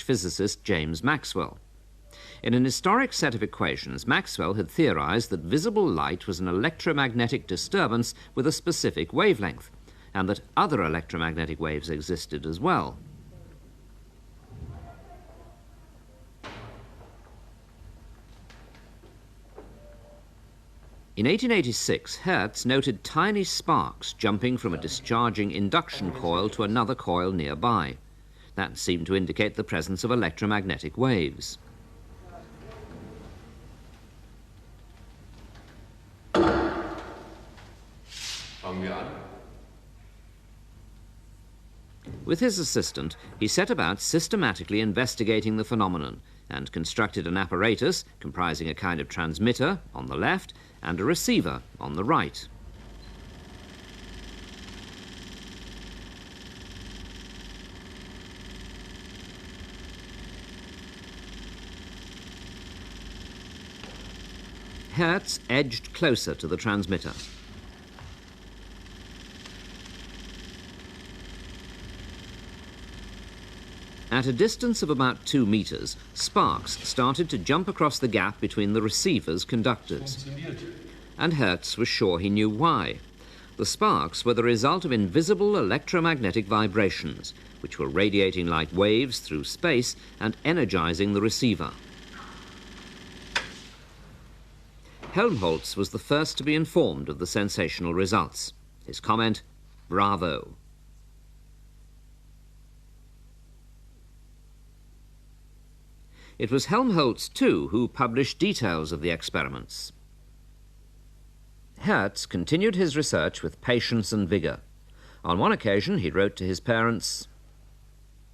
physicist James Maxwell. In an historic set of equations, Maxwell had theorized that visible light was an electromagnetic disturbance with a specific wavelength, and that other electromagnetic waves existed as well. In 1886, Hertz noted tiny sparks jumping from a discharging induction coil to another coil nearby. That seemed to indicate the presence of electromagnetic waves. With his assistant, he set about systematically investigating the phenomenon and constructed an apparatus comprising a kind of transmitter on the left and a receiver on the right. Hertz edged closer to the transmitter. At a distance of about 2 meters, sparks started to jump across the gap between the receiver's conductors. And Hertz was sure he knew why. The sparks were the result of invisible electromagnetic vibrations, which were radiating light waves through space and energizing the receiver. Helmholtz was the first to be informed of the sensational results. His comment, "Bravo." It was Helmholtz, too, who published details of the experiments. Hertz continued his research with patience and vigor. On one occasion, he wrote to his parents,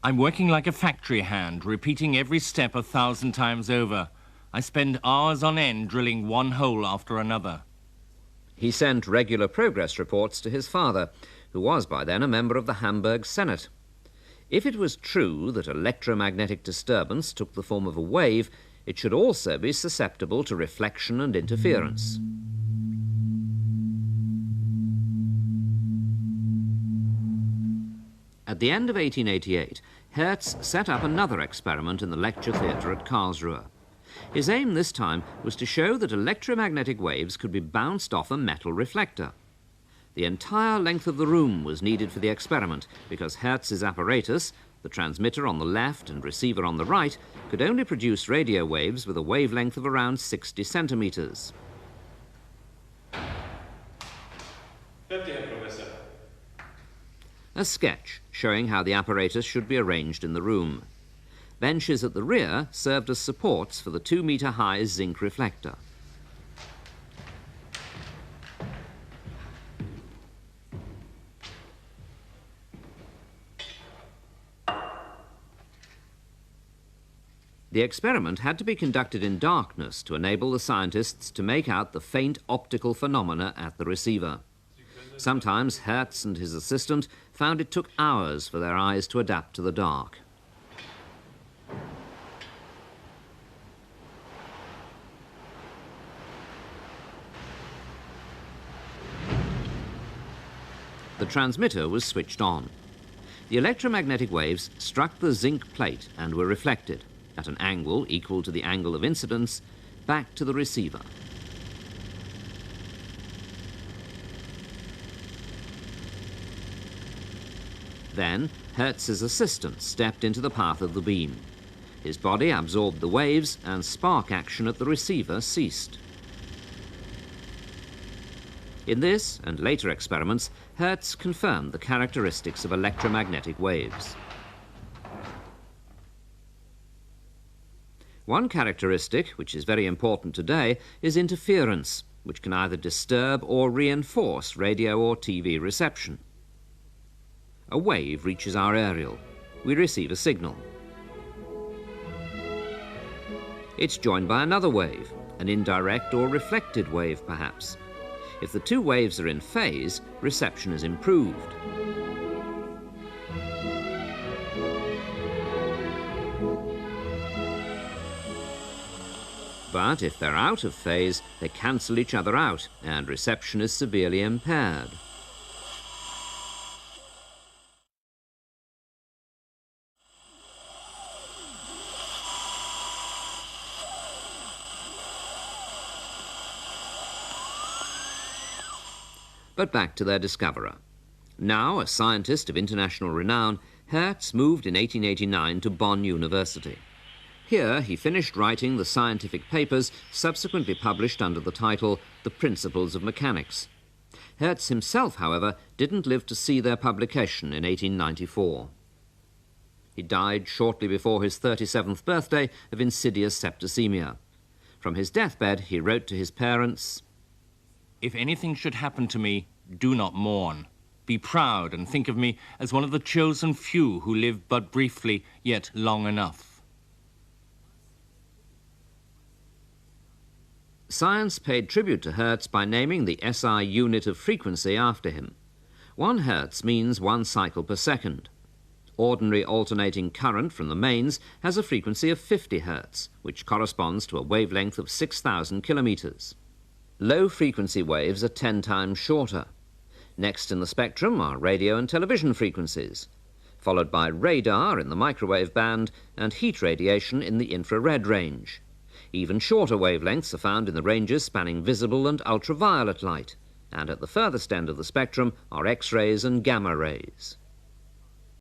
"I'm working like a factory hand, repeating every step 1,000 times over. I spend hours on end drilling one hole after another." He sent regular progress reports to his father, who was by then a member of the Hamburg Senate. If it was true that electromagnetic disturbance took the form of a wave, it should also be susceptible to reflection and interference. At the end of 1888, Hertz set up another experiment in the lecture theatre at Karlsruhe. His aim this time was to show that electromagnetic waves could be bounced off a metal reflector. The entire length of the room was needed for the experiment because Hertz's apparatus, the transmitter on the left and receiver on the right, could only produce radio waves with a wavelength of around 60 centimeters. A sketch showing how the apparatus should be arranged in the room. Benches at the rear served as supports for the 2-meter-high zinc reflector. The experiment had to be conducted in darkness to enable the scientists to make out the faint optical phenomena at the receiver. Sometimes Hertz and his assistant found it took hours for their eyes to adapt to the dark. The transmitter was switched on. The electromagnetic waves struck the zinc plate and were reflected, at an angle equal to the angle of incidence, back to the receiver. Then, Hertz's assistant stepped into the path of the beam. His body absorbed the waves and spark action at the receiver ceased. In this and later experiments, Hertz confirmed the characteristics of electromagnetic waves. One characteristic, which is very important today, is interference, which can either disturb or reinforce radio or TV reception. A wave reaches our aerial. We receive a signal. It's joined by another wave, an indirect or reflected wave perhaps. If the two waves are in phase, reception is improved. But if they're out of phase, they cancel each other out, and reception is severely impaired. But back to their discoverer. Now a scientist of international renown, Hertz moved in 1889 to Bonn University. Here he finished writing the scientific papers subsequently published under the title The Principles of Mechanics. Hertz himself, however, didn't live to see their publication in 1894. He died shortly before his 37th birthday of insidious septicemia. From his deathbed, he wrote to his parents, "If anything should happen to me, do not mourn. Be proud and think of me as one of the chosen few who live but briefly, yet long enough." Science paid tribute to Hertz by naming the SI unit of frequency after him. 1 Hertz means 1 cycle per second. Ordinary alternating current from the mains has a frequency of 50 Hertz, which corresponds to a wavelength of 6,000 kilometers. Low-frequency waves are 10 times shorter. Next in the spectrum are radio and television frequencies, followed by radar in the microwave band and heat radiation in the infrared range. Even shorter wavelengths are found in the ranges spanning visible and ultraviolet light, and at the furthest end of the spectrum are X-rays and gamma rays.